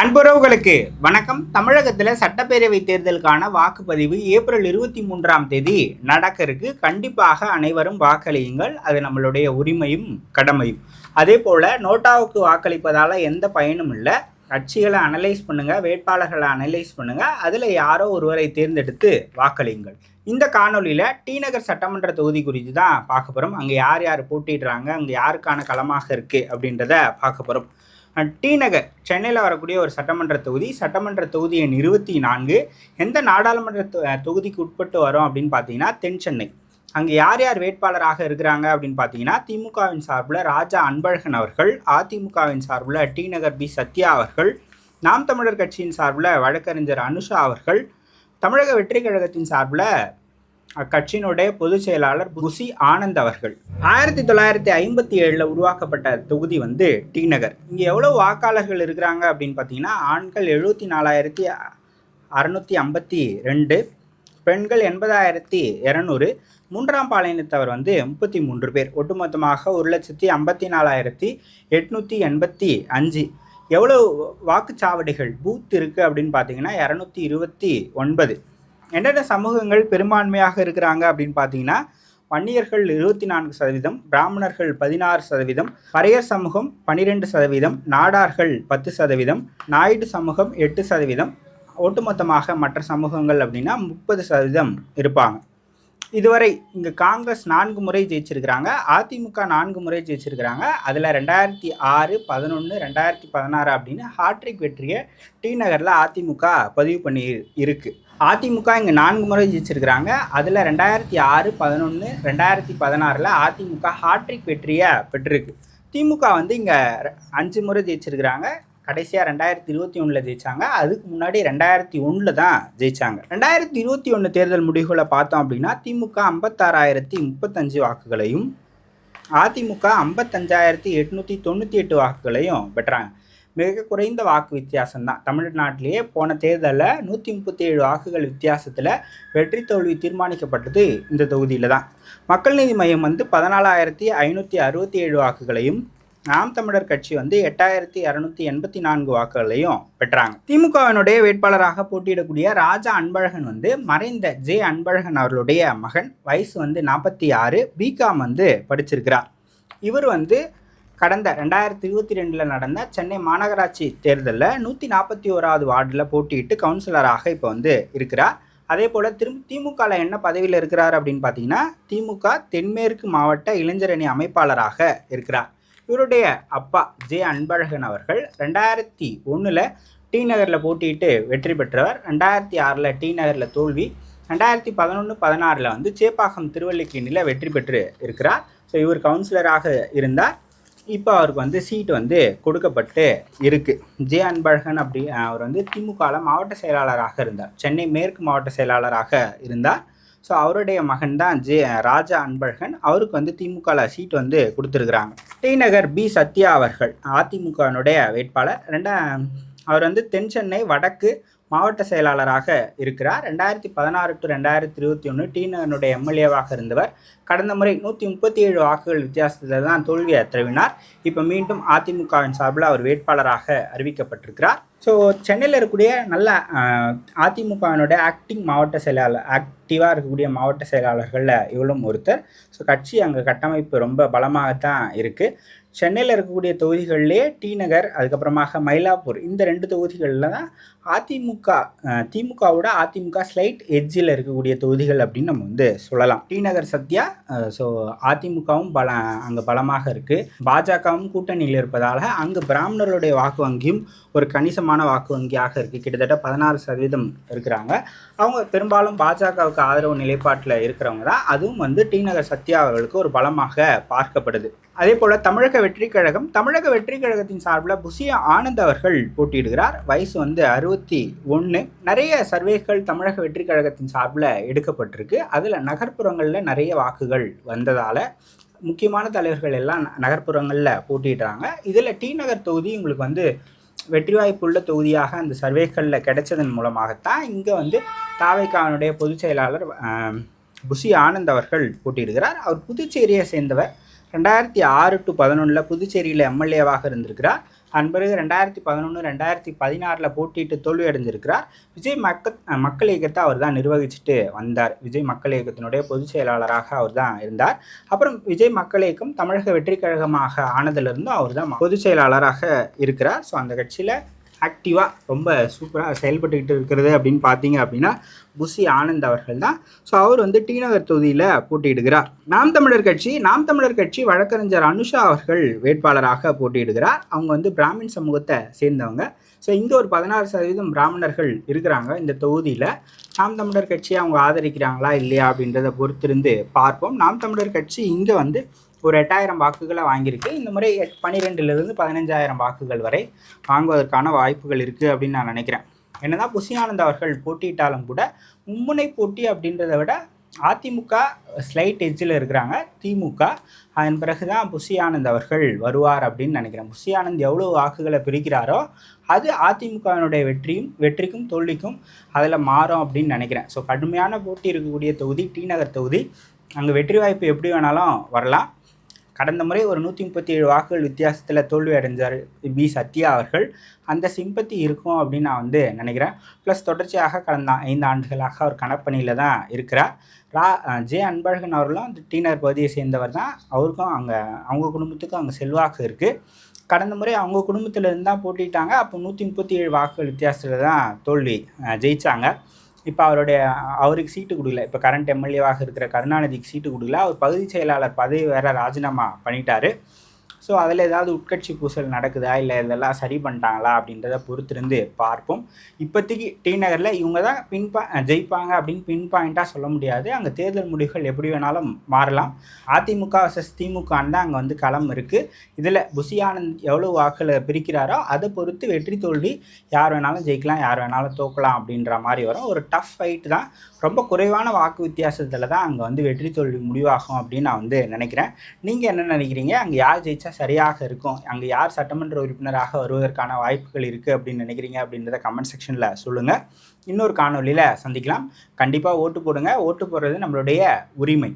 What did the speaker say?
அன்புறவுகளுக்கு வணக்கம். தமிழகத்தில் சட்டப்பேரவை தேர்தலுக்கான வாக்குப்பதிவு ஏப்ரல் 23 நடக்க இருக்கு. கண்டிப்பாக அனைவரும் வாக்களியுங்கள். அது நம்மளுடைய உரிமையும் கடமையும். அதே போல் நோட்டாவுக்கு வாக்களிப்பதால் எந்த பயனும் இல்லை. கட்சிகளை அனலைஸ் பண்ணுங்கள், வேட்பாளர்களை அனலைஸ் பண்ணுங்கள், அதில் யாரோ ஒருவரை தேர்ந்தெடுத்து வாக்களியுங்கள். இந்த காணொலியில் டி நகர் சட்டமன்ற தொகுதி குறித்து தான் பார்க்க போகிறோம். அங்கே யார் யார் போட்டிடுறாங்க, அங்கே யாருக்கான களமாக இருக்குது அப்படின்றத பார்க்க போகிறோம். டி நகர் சென்னையில் வரக்கூடிய ஒரு சட்டமன்ற தொகுதி எண் 24. எந்த நாடாளுமன்ற தொகுதிக்கு உட்பட்டு வரும் அப்படின்னு பார்த்தீங்கன்னா தென் சென்னை. அங்கே யார் யார் வேட்பாளராக இருக்கிறாங்க அப்படின்னு பார்த்தீங்கன்னா திமுகவின் சார்பில் ராஜா அன்பழகன் அவர்கள், அதிமுகவின் சார்பில் டி நகர் பி சத்யா அவர்கள், நாம் தமிழர் கட்சியின் சார்பில் வழக்கறிஞர் அனுஷா அவர்கள், தமிழக வெற்றி கழகத்தின் சார்பில் அக்கட்சியினுடைய பொதுச் செயலாளர் புசி ஆனந்த் அவர்கள். 1957 உருவாக்கப்பட்ட தொகுதி டி நகர். இங்கே எவ்வளோ வாக்காளர்கள் இருக்கிறாங்க அப்படின்னு பார்த்தீங்கன்னா ஆண்கள் 74,652, பெண்கள் 80,200, மூன்றாம் பாலினத்தவர் 33 பேர். ஒட்டுமொத்தமாக 1,54,885. எவ்வளோ வாக்குச்சாவடிகள் பூத் இருக்குது அப்படின்னு பார்த்தீங்கன்னா 229. என்னென்ன சமூகங்கள் பெரும்பான்மையாக இருக்கிறாங்க அப்படின்னு பார்த்தீங்கன்னா வன்னியர்கள் 24%, பிராமணர்கள் 16%, பறையர் சமூகம் 12%, நாடார்கள் 10%, நாயுடு சமூகம் 8%. ஒட்டுமொத்தமாக மற்ற சமூகங்கள் அப்படின்னா 30% இருப்பாங்க. இதுவரை இங்கே காங்கிரஸ் 4 முறை ஜெயிச்சிருக்கிறாங்க, அதிமுக 4 முறை ஜெயிச்சிருக்கிறாங்க. அதில் 2006, 11, 2016 அப்படின்னு ஹாட்ரிக் வெற்றியை டி நகரில் அதிமுக பதிவு பண்ணி இருக்குது. அதிமுக இங்கே 4 முறை ஜெயிச்சிருக்கிறாங்க. அதில் 2006, 11, 2016 அதிமுக ஹாட்ரிக் வெற்றியை பெற்றிருக்கு. திமுக இங்கே 5 முறை ஜெயிச்சிருக்கிறாங்க. கடைசியாக 2021 ஜெயிச்சாங்க. அதுக்கு முன்னாடி 2001 தான் ஜெயிச்சாங்க. 2021 தேர்தல் முடிவுகளை பார்த்தோம் அப்படின்னா திமுக 56,035 வாக்குகளையும், அதிமுக 55,898 வாக்குகளையும் பெற்றாங்க. மிக குறைந்த வாக்கு வித்தியாசம்தான். தமிழ்நாட்டிலேயே போன தேர்தலில் 137 வாக்குகள் வித்தியாசத்தில் வெற்றி தோல்வி தீர்மானிக்கப்பட்டது இந்த தொகுதியில் தான். மக்கள் நீதி மையம் 14,567 வாக்குகளையும், நாம் தமிழர் கட்சி 8,284 வாக்குகளையும் பெற்றாங்க. திமுகவினுடைய வேட்பாளராக போட்டியிடக்கூடிய ராஜா அன்பழகன் மறைந்த ஜே அன்பழகன் அவர்களுடைய மகன். வயசு 46, பிகாம் படிச்சிருக்கிறார். இவர் கடந்த 2022 நடந்த சென்னை மாநகராட்சி தேர்தலில் 141வது வார்டில் போட்டியிட்டு கவுன்சிலராக இப்போ இருக்கிறார். அதே போல் திமுகவில் என்ன பதவியில் இருக்கிறார் அப்படின்னு பார்த்தீங்கன்னா திமுக தென்மேற்கு மாவட்ட இளைஞரணி அமைப்பாளராக இருக்கிறார். இவருடைய அப்பா ஜே அன்பழகன் அவர்கள் 2001 டி நகரில் போட்டியிட்டு வெற்றி பெற்றவர். 2006 டி நகரில் தோல்வி. 2011-16 சேப்பாக்கம் திருவல்லிக்கேணியில் வெற்றி பெற்று இருக்கிறார். ஸோ இவர் கவுன்சிலராக இருந்தார். இப்போ அவருக்கு சீட்டு கொடுக்கப்பட்டு இருக்குது. ஜே அன்பழகன் அவர் திமுகவில் மாவட்ட செயலாளராக இருந்தார். சென்னை மேற்கு மாவட்ட செயலாளராக இருந்தார். ஸோ அவருடைய மகன் தான் ராஜா அன்பழகன். அவருக்கு திமுகவில் சீட்டு கொடுத்துருக்குறாங்க. டி நகர் பி சத்யா அவர்கள் அதிமுகவினுடைய வேட்பாளர். அவர் தென் சென்னை வடக்கு மாவட்ட செயலாளராக இருக்கிறார். 2016-2021 டி நகருடைய எம்எல்ஏவாக இருந்தவர். கடந்த முறை 137 வாக்குகள் வித்தியாசத்தில் தான் தோல்வியை தழுவினார். இப்போ மீண்டும் அதிமுகவின் சார்பில் அவர் வேட்பாளராக அறிவிக்கப்பட்டிருக்கிறார். ஸோ சென்னையில் இருக்கக்கூடிய நல்ல அதிமுகவினுடைய ஆக்டிவாக இருக்கக்கூடிய மாவட்ட செயலாளர்களில் இவளும் ஒருத்தர். ஸோ கட்சி அங்கே கட்டமைப்பு ரொம்ப பலமாகத்தான் இருக்குது. சென்னையில் இருக்கக்கூடிய தொகுதிகளிலே டி நகர், அதுக்கப்புறமாக மயிலாப்பூர், இந்த 2 தொகுதிகளில் தான் திமுகவோட அதிமுக ஸ்லைட் எட்ஜில் இருக்கக்கூடிய தொகுதிகள் அப்படின்னு நம்ம சொல்லலாம். டி நகர் சத்யா. ஸோ அதிமுகவும் அங்கே பலமாக இருக்குது. பாஜகவும் கூட்டணியில் இருப்பதால் அங்கு பிராமணர்களுடைய வாக்கு வங்கியும் ஒரு கணிசமான வாக்கு வங்கியாக இருக்குது. கிட்டத்தட்ட 16% இருக்கிறாங்க. அவங்க பெரும்பாலும் பாஜகவுக்கு ஆதரவு நிலைப்பாட்டில் இருக்கிறவங்க தான். அதுவும் டி நகர் சத்யா அவர்களுக்கு ஒரு பலமாக பார்க்கப்படுது. அதே போல் தமிழக வெற்றி கழகத்தின் சார்பில் புசி ஆனந்த் அவர்கள் போட்டியிடுகிறார். வயசு 61. நிறைய சர்வேகள் தமிழக வெற்றி கழகத்தின் சார்பில் எடுக்கப்பட்டிருக்கு. அதில் நகர்ப்புறங்களில் நிறைய வாக்குகள் வந்ததால் முக்கியமான தலைவர்கள் எல்லாம் நகர்ப்புறங்களில் போட்டிடுறாங்க. இதில் டி நகர் தொகுதி உங்களுக்கு வெற்றி வாய்ப்புள்ள தொகுதியாக அந்த சர்வேக்களில் கிடைச்சதன் மூலமாகத்தான் இங்கே தாவேகாவினுடைய பொதுச் செயலாளர் புசி ஆனந்த் அவர்கள் போட்டியிடுகிறார். அவர் புதுச்சேரியை சேர்ந்தவர். 2006-11 புதுச்சேரியில் எம்எல்ஏவாக இருந்திருக்கிறார். அதன் பிறகு 2011 2016 போட்டியிட்டு தோல்வி அடைஞ்சிருக்கிறார். விஜய் மக்கள் இயக்கத்தை அவர் தான் நிர்வகிச்சுட்டு வந்தார். விஜய் மக்கள் இயக்கத்தினுடைய பொதுச் செயலாளராக அவர் தான் இருந்தார். அப்புறம் விஜய் மக்கள் இயக்கம் தமிழக வெற்றி கழகமாக ஆனதிலிருந்தும் அவர் தான் பொதுச் செயலாளராக இருக்கிறார். ஸோ அந்த கட்சியில் ஆக்டிவாக ரொம்ப சூப்பராக செயல்பட்டுக்கிட்டு இருக்கிறது அப்படின்னு பார்த்தீங்க அப்படின்னா புசி ஆனந்த் அவர்கள் தான். ஸோ அவர் வந்து டி நகர் தொகுதியில் போட்டியிடுகிறார். நாம் தமிழர் கட்சி வழக்கறிஞர் அனுஷா அவர்கள் வேட்பாளராக போட்டியிடுகிறார். அவங்க வந்து பிராமின் சமூகத்தை சேர்ந்தவங்க. ஸோ இங்கே ஒரு 16% பிராமணர்கள் இருக்கிறாங்க இந்த தொகுதியில். நாம் தமிழர் கட்சியை அவங்க ஆதரிக்கிறாங்களா இல்லையா அப்படின்றத பொறுத்திருந்து பார்ப்போம். நாம் தமிழர் கட்சி இங்கே வந்து ஒரு 8000 வாக்குகளை வாங்கியிருக்கு. இந்த முறை 12,000 15,000 வாக்குகள் வரை வாங்குவதற்கான வாய்ப்புகள் இருக்குது அப்படின்னு நான் நினைக்கிறேன். என்னதான் புசி ஆனந்த் அவர்கள் போட்டியிட்டாலும் கூட மும்முனை போட்டி அப்படின்றத விட அதிமுக ஸ்லைட் எட்ஜில் இருக்கிறாங்க. திமுக அதன் பிறகு தான் புசி ஆனந்த் அவர்கள் வருவார் அப்படின்னு நினைக்கிறேன். புசி ஆனந்த் எவ்வளோ வாக்குகளை பிரிக்கிறாரோ அது அதிமுகவினுடைய வெற்றிக்கும் தோல்விக்கும் அதில் மாறும் அப்படின்னு நினைக்கிறேன். ஸோ கடுமையான போட்டி இருக்கக்கூடிய தொகுதி டி நகர் தொகுதி. அங்கே வெற்றி வாய்ப்பு எப்படி வேணாலும் வரலாம். கடந்த முறை ஒரு 137 வாக்குகள் வித்தியாசத்தில் தோல்வி அடைஞ்சார் பி சத்யா அவர்கள். அந்த சிம்பத்தி இருக்கும் அப்படின்னு நான் வந்து நினைக்கிறேன். ப்ளஸ் தொடர்ச்சியாக கடந்த 5 ஆண்டுகளாக அவர் கணப்பணியில் தான் இருக்கிறார். ஜே அன்பழகன் அவர்களும் டி நகர் பகுதியை சேர்ந்தவர் தான். அவருக்கும் அவங்க குடும்பத்துக்கும் அங்கே செல்வாக்கு இருக்குது. கடந்த முறை அவங்க குடும்பத்திலேருந்து தான் போட்டிட்டாங்க. அப்போ 137 வாக்குகள் வித்தியாசத்தில் தான் தோல்வி ஜெயித்தாங்க. இப்போ அவருக்கு சீட்டு கொடுக்கல. இப்போ கரண்ட் எம்எல்ஏவாக இருக்கிற கருணாநிதிக்கு சீட்டு கொடுக்கல. அவர் பகுதி செயலாளர் பதவி வேறு ராஜினாமா பண்ணிட்டாரு. ஸோ அதில் ஏதாவது உட்கட்சி பூசல் நடக்குதா இல்லை இதெல்லாம் சரி பண்ணிட்டாங்களா அப்படின்றத பொறுத்திருந்து பார்ப்போம். இப்போதைக்கு டி நகரில் இவங்க தான் ஜெயிப்பாங்க அப்படின்னு பின் பாயிண்ட்டாக சொல்ல முடியாது. அங்கே தேர்தல் முடிவுகள் எப்படி வேணாலும் மாறலாம். அதிமுக vs திமுகன்னு தான் அங்கே வந்து களம் இருக்குது. இதில் புசி ஆனந்த் எவ்வளோ வாக்குகளை பிரிக்கிறாரோ அதை பொறுத்து வெற்றி தோல்வி யார் வேணாலும் ஜெயிக்கலாம், யார் வேணாலும் தோக்கலாம் அப்படின்ற மாதிரி வரும். ஒரு டஃப் ஃபைட் தான். ரொம்ப குறைவான வாக்கு வித்தியாசத்தில் தான் அங்கே வந்து வெற்றி தோல்வி முடிவாகும் அப்படின்னு நான் வந்து நினைக்கிறேன். நீங்கள் என்ன நினைக்கிறீங்க? அங்கே யார் ஜெயிச்சா சரியாக இருக்கும், அங்கே யார் சட்டமன்ற உறுப்பினராக வருவதற்கான வாய்ப்புகள் இருக்குது அப்படின்னு நினைக்கிறீங்க அப்படின்றத கமெண்ட் செக்ஷனில் சொல்லுங்கள். இன்னொரு காணொலியில் சந்திக்கலாம். கண்டிப்பாக ஓட்டு போடுங்க. ஓட்டு போடுறது நம்மளுடைய உரிமை.